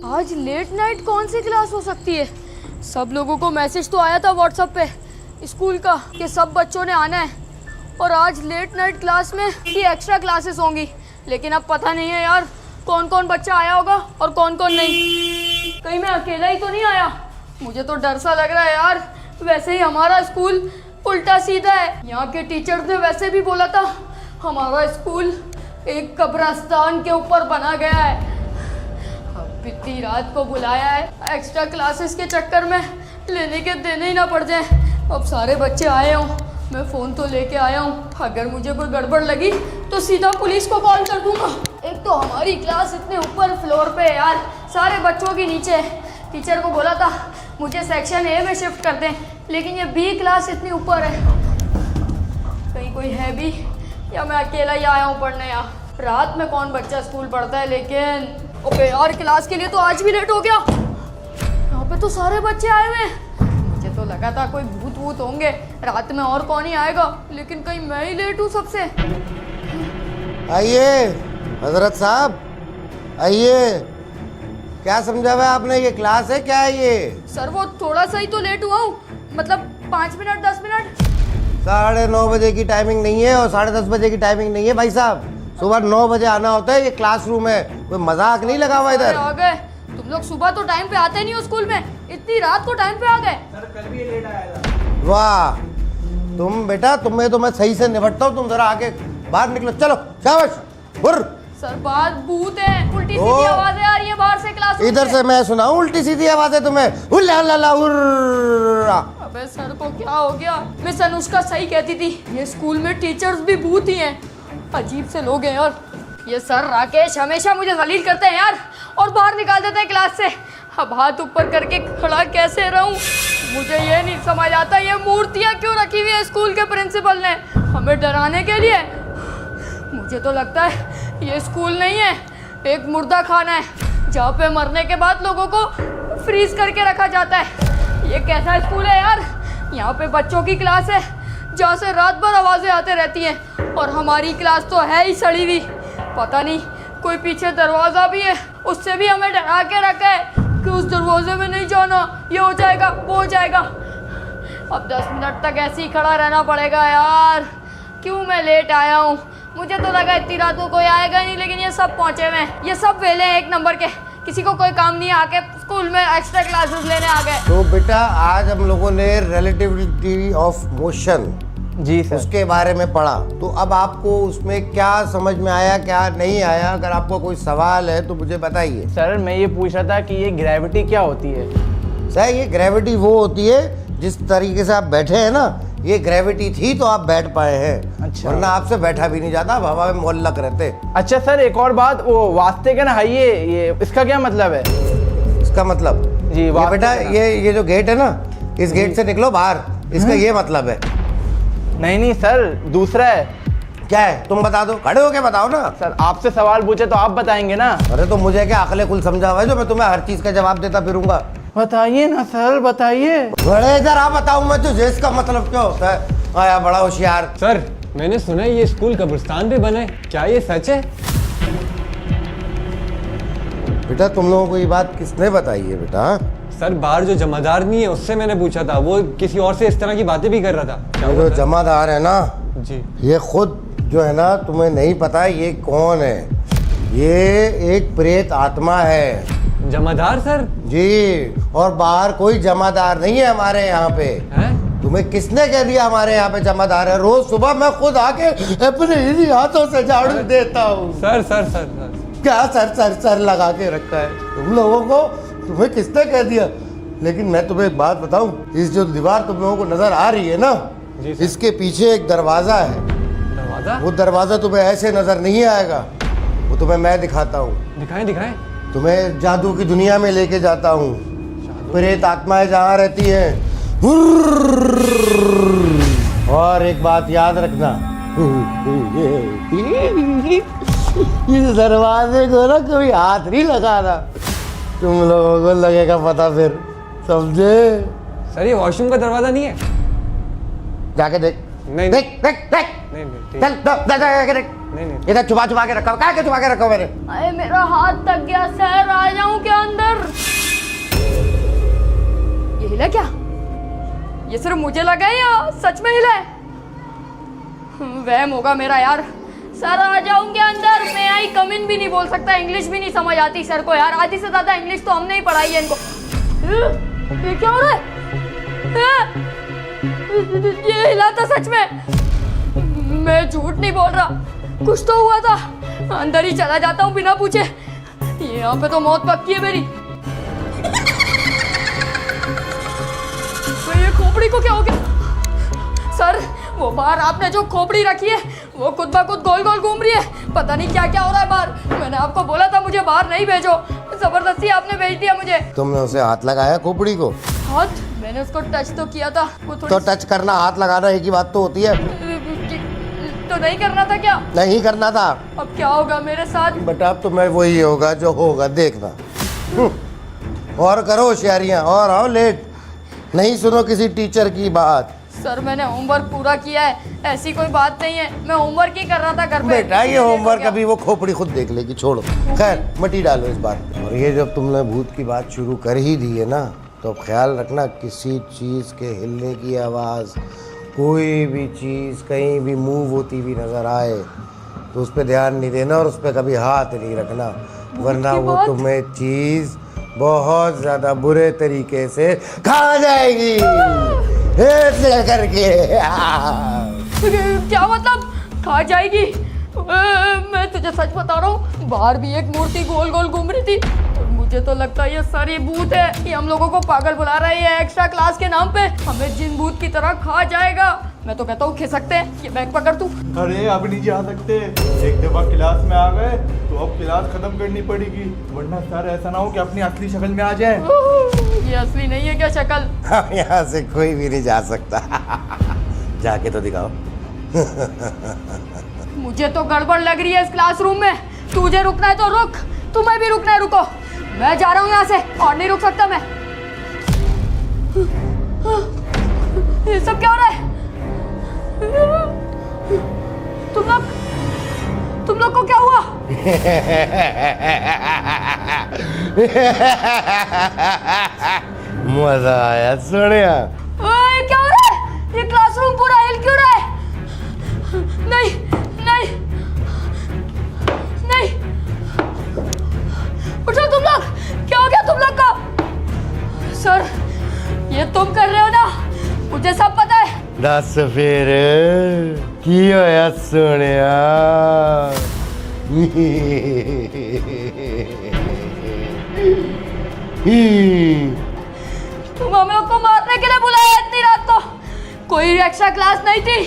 आज late night कौन सी class हो सकती है? सब लोगों को मैसेज तो आया था व्हाट्सएप पे स्कूल का कि सब बच्चों ने आना है और आज लेट नाइट क्लास में ही एक्स्ट्रा क्लासेस होंगी। लेकिन अब पता नहीं है यार कौन कौन बच्चा आया होगा और कौन कौन नहीं। कहीं मैं अकेला ही तो नहीं आया? मुझे तो डर सा लग रहा है यार। वैसे ही हमारा स्कूल उल्टा सीधा है। यहाँ के टीचर्स ने वैसे भी बोला था हमारा स्कूल एक कब्रिस्तान के ऊपर बना गया है। अब इतनी रात को बुलाया है एक्स्ट्रा क्लासेस के चक्कर में लेने के देने ही ना पड़ जाए। अब सारे बच्चे आए हों, मैं फ़ोन तो लेके आया हूँ। अगर मुझे कोई गड़बड़ लगी तो सीधा पुलिस को कॉल कर दूंगा। एक तो हमारी क्लास इतने ऊपर फ्लोर पे है यार, सारे बच्चों के नीचे है। टीचर को बोला था मुझे सेक्शन ए में शिफ्ट कर दें, लेकिन ये बी क्लास इतनी ऊपर है। कहीं कोई है भी या मैं अकेला ही आया हूँ पढ़ने? यहाँ रात में कौन बच्चा स्कूल पढ़ता है? लेकिन ओके यार, क्लास के लिए तो आज भी लेट हो गया। यहाँ पे तो सारे बच्चे आए हुए हैं। मुझे तो लगा था कोई भूत वूत होंगे रात में, और कौन ही आएगा, लेकिन कहीं मैं ही लेट हूँ सबसे। आइए हजरत साहब, आइए। क्या समझा हुआ है आपने? ये क्लास है क्या है ये? सर वो थोड़ा सा ही तो लेट हुआ हूँ, मतलब 5 मिनट 10 मिनट। 9:30 बजे की टाइमिंग नहीं है और 10:30 बजे की टाइमिंग नहीं है भाई साहब। सुबह 9 बजे आना होता है। ये क्लासरूम है, कोई मजाक नहीं लगा हुआ इधर। आ गए तुम लोग। सुबह तो टाइम पे आते नहीं हो स्कूल में, इतनी रात को टाइम पे आ गए। सर कल भी लेट आया था। वाह तुम बेटा, तुम्हें तो मैं सही से निपटता हूँ। तुम जरा आगे बाहर निकलो, चलो शाबाश। हुर्र। सर बात भूत है, उल्टी सीधी आवाजें आ रही है बाहर से क्लास में। इधर से मैं सुनाऊं उल्टी सीधी आवाजें तुम्हें? हुल्ला ला हुर्रा। अबे सर को क्या हो गया? मिस अनुष्का सही कहती थी, ये स्कूल में टीचर्स भी भूत ही हैं। अजीब से लोग हैं यार। ये सर राकेश हमेशा मुझे जलील करते हैं यार और बाहर निकाल देते हैं क्लास से। अब हाथ ऊपर करके खड़ा कैसे रहूं? मुझे ये नहीं समझ आता, ये मूर्तियां क्यों रखी हुई है स्कूल के प्रिंसिपल ने? हमें डराने के लिए? मुझे तो लगता है ये स्कूल नहीं है, एक मुर्दा खाना है जहाँ पे मरने के बाद लोगों को फ्रीज करके रखा जाता है। ये कैसा स्कूल है यार? यहाँ पे बच्चों की क्लास है जहाँ से रात भर आवाज़ें आते रहती हैं और हमारी क्लास तो है ही सड़ी हुई। पता नहीं कोई पीछे दरवाज़ा भी है, उससे भी हमें डरा के रखा है कि उस दरवाजे में नहीं जाना, ये हो जाएगा वो हो जाएगा। अब 10 मिनट तक ऐसे ही खड़ा रहना पड़ेगा यार। क्यों मैं लेट आया हूँ? मुझे तो लगा इतनी रात को कोई आएगा नहीं, लेकिन ये सब पहुँचे हुए हैं। ये सब वेले हैं एक नंबर के, किसी को कोई काम नहीं, आके स्कूल में एक्स्ट्रा क्लासेस लेने आ गए। तो बेटा आज हम लोगों ने रिलेटिविटी ऑफ मोशन जी सर, उसके बारे में पढ़ा। तो अब आपको उसमें क्या समझ में आया, क्या नहीं आया? अगर आपको कोई सवाल है तो मुझे बताइए। सर मैं ये पूछ रहा था कि ये ग्रेविटी क्या होती है? सर ये ग्रेविटी वो होती है जिस तरीके से आप बैठे हैं ना, ये ग्रेविटी थी तो आप बैठ पाए हैं। अच्छा। वरना आपसे बैठा भी नहीं जाता, आप हवा में मोहल्लक रहते। अच्छा सर एक और बात, वो वास्ते का ना हाइये, ये इसका क्या मतलब है? इसका मतलब जी ये बेटा, ये जो गेट है ना, इस गेट से निकलो बाहर, इसका ये मतलब है। नहीं सर, दूसरा है। क्या है तुम बता दो, खड़े होके बताओ ना। सर आपसे सवाल पूछे तो आप बताएंगे ना। अरे तो मुझे क्या अकले कुल समझा हुआ है जो मैं तुम्हें हर चीज का जवाब देता फिरूंगा? बताइए ना सर, बताइए। बड़े इधर आ, बताऊं मैं तुझे इसका मतलब क्या होता है? आया बड़ा होशियार। सर मैंने सुना है ये स्कूल कब्रिस्तान पे बना है, क्या ये सच है? बेटा तुम लोगों को ये बात किसने बताई है बेटा? सर बाहर जो जमादार नहीं है उससे मैंने पूछा था, वो किसी और से इस तरह की बातें भी कर रहा था। क्या जो हुआ सर? जमादार है ना जी ये खुद जो है ना, तुम्हें नहीं पता ये कौन है? ये एक प्रेत आत्मा है। जमादार सर? जी, और बाहर कोई जमादार नहीं है हमारे यहाँ पे। हैं? तुम्हें किसने कह दिया हमारे यहाँ पे जमादार है? रोज सुबह मैं खुद आके अपने इन्हीं हाथों से झाड़ू देता हूँ। सर सर सर सर क्या सर सर सर लगा के रखा है तुम लोगों को? तुम्हें किसने कह दिया? लेकिन मैं तुम्हें एक बात बताऊं, इस जो दीवार तुम लोगों को नजर आ रही है ना, जी सर। इसके पीछे एक दरवाजा है। दरवाजा? वो दरवाजा तुम्हें ऐसे नजर नहीं आएगा, वो तुम्हें मैं दिखाता हूँ। दिखाएं दिखाएं। तुम्हें जादू की दुनिया में लेके जाता हूँ। प्रेत आत्माएं जहाँ रहती हैं। और एक बात याद रखना, इस दरवाजे को ना कभी हाथ नहीं लगाना, तुम लोगों को लगेगा पता फिर, समझे? सर ये वॉशरूम का दरवाजा नहीं है? जाके देख। नहीं देख देख देख, नहीं नहीं चल जाके देख। नहीं इधर छुपा के रखा, क्या छुपा के रखा मैंने? अरे मेरा हाथ थक गया सर, आ जाऊं क्या अंदर? ये सिर्फ मुझे लगा है या सच में हिला है? वहम होगा मेरा यार। सर आ जाऊंगे अंदर, मैं आई कम इन भी नहीं बोल सकता, इंग्लिश भी नहीं समझ आती सर को यार। आधी से ज्यादा इंग्लिश तो हमने ही पढ़ाई है इनको। ये क्या हो रहा है? ये हिला था सच में, मैं झूठ नहीं बोल रहा, कुछ तो हुआ था। अंदर ही चला जाता हूँ बिना पूछे, यहाँ पे तो मौत पक्की है मेरी। ये खोपड़ी को क्या हो गया? सर वो बाहर आपने जो खोपड़ी रखी है वो खुद ब खुद गोल गोल घूम रही है, पता नहीं क्या क्या हो रहा है बाहर। मैंने आपको बोला था मुझे बाहर नहीं भेजो, जबरदस्ती आपने भेज दिया मुझे। तुमने उसे हाथ लगाया खोपड़ी को? हाथ? मैंने उसको टच तो किया था। वो तो टच करना हाथ लगाना एक ही बात तो होती है। तो नहीं करना था क्या? नहीं करना था। अब क्या होगा मेरे साथ? बेटा अब तुम्हें वही होगा जो होगा, देखना। और करो होशियारियां और आओ लेट, नहीं सुनो किसी टीचर की बात। सर मैंने होमवर्क पूरा किया है, ऐसी कोई बात नहीं है, मैं होमवर्क ही कर रहा था घर पे। बेटा ये होमवर्क अभी वो खोपड़ी खुद देख लेगी, छोड़ो। खैर मटी डालो इस बात पे। और ये जब तुमने भूत की बात शुरू कर ही दी है ना, तो ख्याल रखना किसी चीज़ के हिलने की आवाज़, कोई भी चीज़ कहीं भी मूव होती हुई नज़र आए तो उस पर ध्यान नहीं देना और उस पर कभी हाथ नहीं रखना, वरना वो तुम्हें चीज़ बहुत ज़्यादा बुरे तरीके से खा जाएगी। ऐसे करके क्या मतलब खा जाएगी? मैं तुझे सच बता रहा हूँ, बाहर भी एक मूर्ति गोल गोल घूम रही थी और मुझे तो लगता है ये सारी भूत है। ये हम लोगों को पागल बुला रहा है ये एक्स्ट्रा क्लास के नाम पे, हमें जिन भूत की तरह खा जाएगा। मैं तो कहता हूँ खिसकते हैं, ये बैग पकड़ तू। अरे अब नहीं जा सकते, एक दफा क्लास में आ गए तो अब क्लास खत्म करनी पड़ेगी, वरना सर ऐसा ना हो कि अपनी असली शक्ल में आ जाए। ये असली नहीं है क्या शक्ल? अब यहाँ से कोई भी नहीं जा सकता। जाके तो दिखाओ। मुझे तो गड़बड़ लग रही है इस क्लासरूम में। तुझे रुकना है तो रुक, तुम्हें भी रुकना है रुको, मैं जा रहा हूँ यहाँ से और नहीं रुक सकता मैं। ये सब क्या हो रहा है? तुम लोग को क्या हुआ? मजा आया सोनिया। क्या हो रहा है? ये क्लासरूम पूरा हिल क्यों रहा है? नहीं नहीं नहीं, उठो तुम लोग, क्या हो गया तुम लोग का? सर ये तुम कर रहे हो ना, मुझे सब पता है। दस फिर की होया सोनिया? तुम हम लोग को मारने के लिए बुलाया इतनी रात को? कोई एक्स्ट्रा क्लास नहीं थी?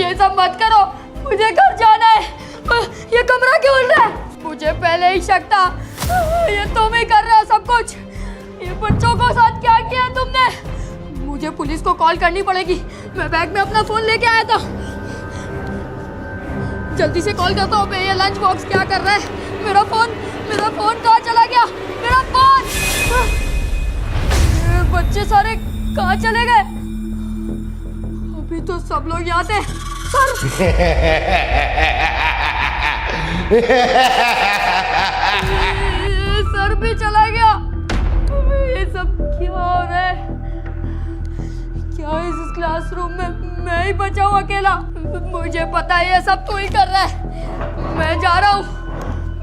ये सब मत करो, मुझे घर जाना है। ये कमरा क्यों हिल रहा है? मुझे पहले ही शक था, ये तुम ही कर रहे हो सब कुछ। ये बच्चों को साथ क्या किया तुमने? मुझे पुलिस को कॉल करनी पड़ेगी, मैं बैग में अपना फोन लेके आया था। जल्दी से कॉल करता हूँ। ये लंच बॉक्स क्या कर रहा है? मेरा फोन कहाँ चला गया? मेरा फोन! ये बच्चे सारे कहाँ चले गए? अभी तो सब लोग यहाँ थे। सर ये सर भी चला गया। ये सब क्या हो रहा है? क्या इस क्लासरूम में मैं ही बचा हूँ अकेला? मुझे पता है ये सब तू ही कर रहा है। मैं जा रहा हूँ,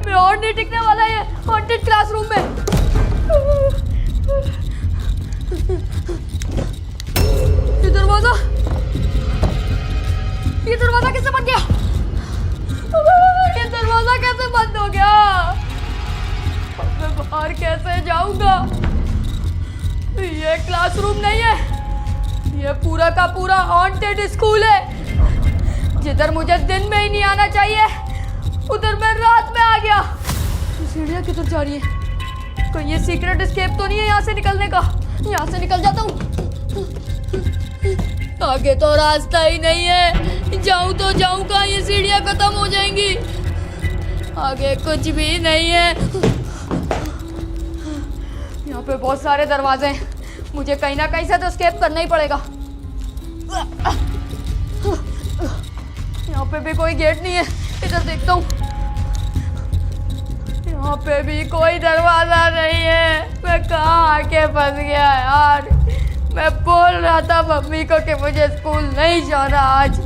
मैं और नहीं टिकने वाला ये हॉन्टेड क्लासरूम में। ये दरवाजा कैसे बंद गया? ये दरवाजा कैसे बंद हो गया? अब मैं बाहर कैसे जाऊंगा? ये क्लासरूम नहीं है, ये पूरा का पूरा हॉन्टेड स्कूल है। जिधर मुझे दिन में ही नहीं आना चाहिए उधर मैं रात में आ गया। सीढ़ियाँ किधर जा रही है? कोई ये सीक्रेट एस्केप तो नहीं है यहाँ से निकलने का? यहाँ से निकल जाता हूँ। आगे तो रास्ता ही नहीं है, जाऊँ तो जाऊँ कहाँ? ये सीढ़ियाँ खत्म हो जाएंगी, आगे कुछ भी नहीं है। यहाँ पे बहुत सारे दरवाजे हैं, मुझे कहीं ना कहीं से तो एस्केप करना ही पड़ेगा। यहाँ पे भी कोई गेट नहीं है, इधर देखता हूँ। यहाँ पे भी कोई दरवाजा नहीं है, मैं कहाँ आके फंस गया यार? मैं बोल रहा था मम्मी को कि मुझे स्कूल नहीं जाना आज।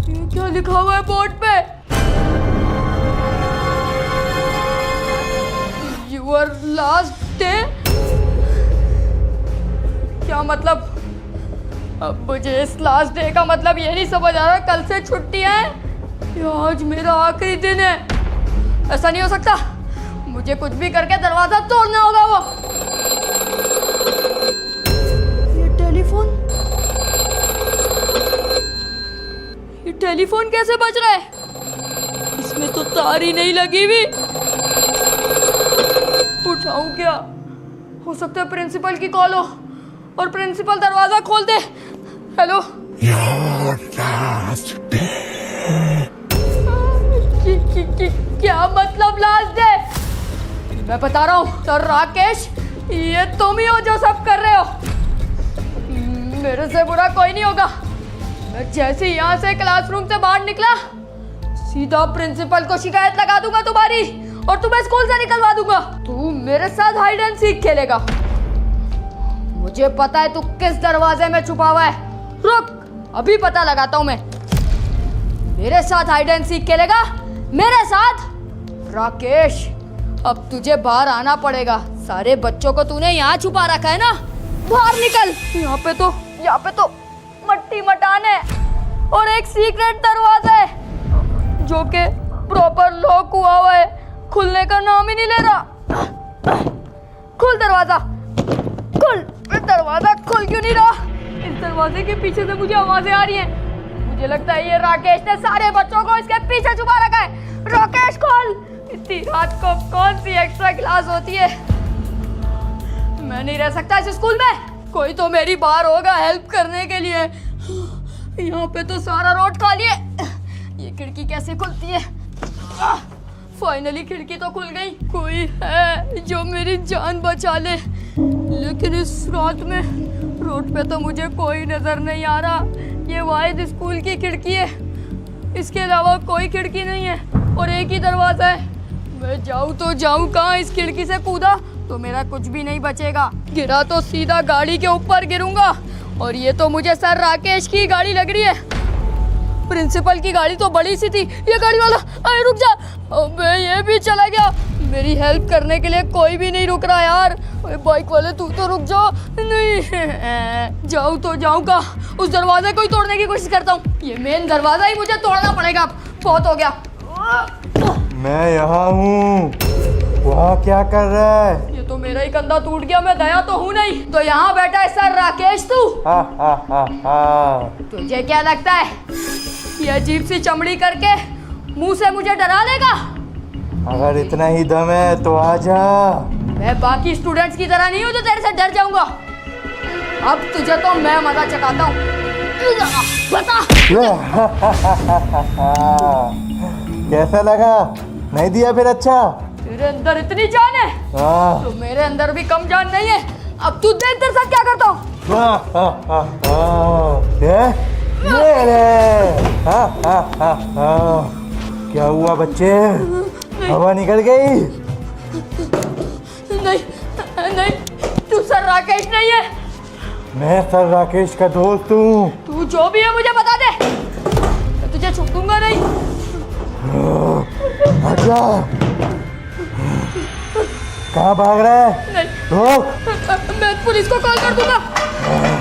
ये क्या लिखा हुआ है बोर्ड पे? Your last day. क्या मतलब? अब मुझे इस लास्ट डे का मतलब ये नहीं समझ आ रहा कल से छुट्टी है या आज मेरा आखिरी दिन है। ऐसा नहीं हो सकता, मुझे कुछ भी करके दरवाजा तोड़ना होगा। वो ये टेलीफोन कैसे बज रहा है? इसमें तो तार ही नहीं लगी हुई। उठाऊं क्या? हो सकता है प्रिंसिपल की कॉल हो और प्रिंसिपल दरवाजा खोल दे। हेलो, क्या मतलब लास्ट डे? मैं बता रहा हूँ सर राकेश, ये तुम ही हो जो सब कर रहे हो। मेरे से बुरा कोई नहीं होगा। मैं जैसे यहाँ से क्लासरूम से बाहर निकला सीधा प्रिंसिपल को शिकायत लगा दूंगा तुम्हारी और तुम्हें स्कूल से निकलवा दूंगा। तू मेरे साथ हाइड एंड सीक खेलेगा। मुझे पता है तू किस दरवाजे में छुपा हुआ है। रुक, अभी पता लगाता हूँ मैं। मेरे साथ हाइड एंड सीक खेलेगा? मेरे साथ? राकेश, अब तुझे बाहर आना पड़ेगा। सारे बच्चों को तूने यहाँ छुपा रखा है ना, बाहर निकल। यहाँ पे तो मट्टी मटान है और एक सीक्रेट दरवाजा है जो कि प्रॉपर लॉक हुआ है, खुलने का नाम ही नहीं ले रहा। खुल दरवाजा, खुल। दरवाजा खुल क्यों नहीं रहा? इस दरवाजे के पीछे से मुझे आवाजें आ रही हैं। मुझे लगता है ये राकेश ने सारे बच्चों को इसके पीछे छुपा रखा है। राकेश खोल। इतनी रात को कौन सी एक्स्ट्रा क्लास होती है? मैं नहीं रह सकता इस स्कूल में। कोई तो मेरी बाहर होगा हेल्प करने के लिए। यहाँ पे तो सारा रोड खाली है। ये खिड़की कैसे खुलती है? फाइनली खिड़की तो खुल गई। कोई है जो मेरी जान बचा ले, लेकिन इस रात में रोड पे तो मुझे कोई नजर नहीं आ रहा। ये वाहिद स्कूल की खिड़की है, इसके अलावा कोई खिड़की नहीं है और एक ही दरवाजा है। मैं जाऊँ तो जाऊँ कहाँ? इस खिड़की से कूदा तो मेरा कुछ भी नहीं बचेगा। गिरा तो सीधा गाड़ी के ऊपर गिरूंगा और ये तो मुझे सर राकेश की गाड़ी लग रही है। प्रिंसिपल की गाड़ी तो बड़ी सी थी। ये गाड़ी वाला, अरे रुक जा। अबे ये भी चला गया। मेरी हेल्प करने के लिए कोई भी नहीं रुक रहा यार। अरे बाइक वाले तू तो रुक जाओ। नहीं जाऊँ तो जाऊँ का? उस दरवाजे को ही तोड़ने की कोशिश करता हूँ। ये मेन दरवाजा ही मुझे तोड़ना पड़ेगा। अब बहुत हो गया। मैं यहाँ हूँ। वहाँ क्या कर रहा है? ये तो मेरा ही कंधा टूट गया। मैं दया तो हूँ नहीं। तो यहाँ बैठा है सर राकेश तू। तुझे क्या लगता है ये अजीब सी चमड़ी करके मुंह से मुझे डरा लेगा? अगर इतना ही दम है तो आजा। मैं बाकी स्टूडेंट्स की तरह नहीं हूँ जो तेरे से डर जाऊंगा। अब तुझे तो मैं मजा चखाता हूँ। बता। कैसा लगा? नहीं दिया फिर? अच्छा, तेरे अंदर इतनी जान है तो मेरे अंदर भी कम जान नहीं है। अब तू देख तेरे साथ क्या करता हूँ। क्या हुआ बच्चे? हवा निकल गई? नहीं नहीं, तू सर राकेश नहीं है। मैं सर राकेश का दोस्त हूँ। तू जो भी है मुझे बता दे, मैं तुझे छुप दूंगा नहीं। अच्छा, कहाँ भाग रहा है? नहीं, रुक। मैं पुलिस को कॉल कर दूंगा।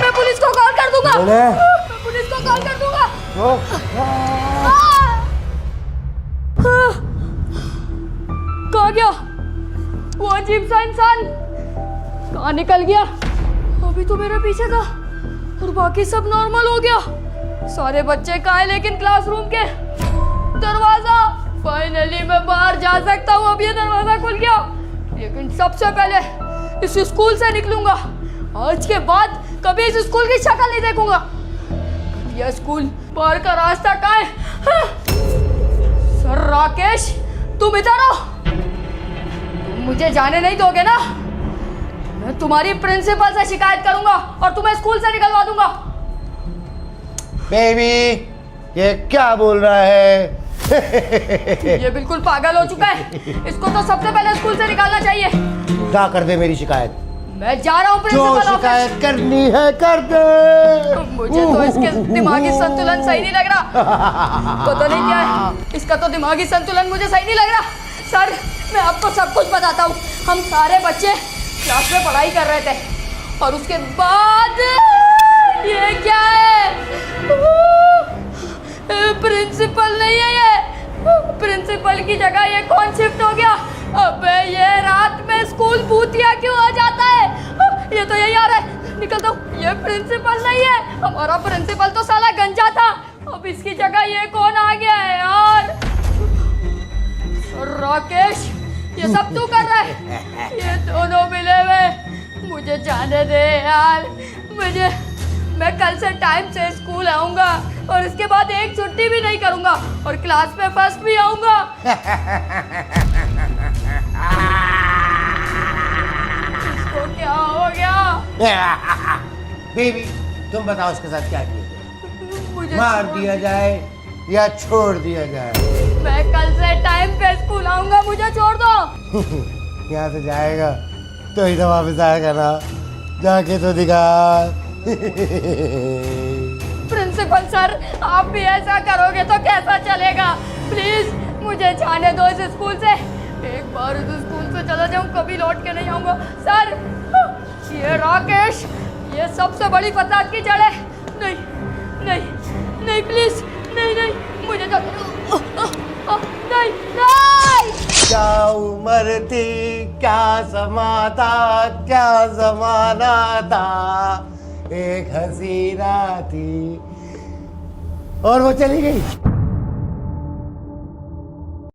मैं पुलिस को कॉल कर दूंगा। बोले? मैं पुलिस को कॉल कर दूंगा। कहाँ गया वो अजीब सा इंसान? कहाँ निकल गया? अभी तो मेरे पीछे था और बाकी सब नॉर्मल हो गया। सारे बच्चे कहाँ हैं लेकिन क्लासरूम के? दरवाजा, फाइनली मैं बाहर जा सकता हूँ। अब ये दरवाजा खुल गया, लेकिन सबसे पहले इस स्कूल से निकलूंगा। आज के बाद कभी इस स्कूल की शक्ल नहीं देखूंगा। यह स्कूल बाहर का रास्ता कहाँ है? हाँ? सर राकेश, तुम इधर हो? तुम मुझे जाने नहीं दोगे ना? मैं तुम्हारी प्रिंसिपल से शिकायत करूंगा और तुम्हें स्कूल से निकलवा दूंगा। बेबी, ये क्या बोल रहा है? ये बिल्कुल पागल हो चुका है। इसको तो सबसे पहले स्कूल से निकालना चाहिए। क्या कर दे मेरी शिकायत? मैं जा रहा हूँ जो प्रिंसिपल ऑफिस। शिकायत करनी है कर दे। मुझे तो इसके दिमागी संतुलन सही नहीं लग रहा। पता नहीं क्या है, इसका तो दिमागी संतुलन मुझे सही नहीं लग रहा। सर, मैं आपको सब कुछ बताता हूँ। हम सारे बच्चे क्लास में पढ़ाई कर रहे थे और उसके बाद ये क्या है? प्रिंसिपल नहीं है ये। प्रिंसिपल की जगह ये कौन शिफ्ट हो गया? अबे ये रात में स्कूल भूतिया क्यों आ जाता है? ये तो यही आ रहा है। निकल दो, ये प्रिंसिपल नहीं है। हमारा प्रिंसिपल तो साला गंजा था, अब इसकी जगह ये कौन आ गया है यार? राकेश, ये सब तू कर रहा है? ये दोनों मिले हुए, मुझे जाने दे यार। मैं कल से टाइम से स्कूल आऊंगा और इसके बाद एक छुट्टी भी नहीं करूंगा और क्लास में फर्स्ट भी आऊंगा। इसको क्या हो गया? बेबी, तुम बताओ इसके साथ क्या किया? मुझे मार छोड़ दिया जाए या छोड़ दिया जाए? मैं कल से टाइम पे स्कूल आऊंगा, मुझे छोड़ दो। यहाँ से जाएगा तो ही तो वापस आएगा ना, जाके तो दिखा। प्रिंसिपल सर, आप भी ऐसा करोगे तो कैसा चलेगा? प्लीज मुझे जाने दो इस स्कूल से। एक बार इस स्कूल से चला जाऊं, कभी लौट के नहीं आऊंगा। सर, ये राकेश, ये सबसे बड़ी फसाद की जड़ है। नहीं नहीं नहीं, प्लीज नहीं नहीं, मुझे नहीं नहीं। क्या उम्र थी, क्या समा था, क्या जमाना था, एक हसीना थी और वो चली गई।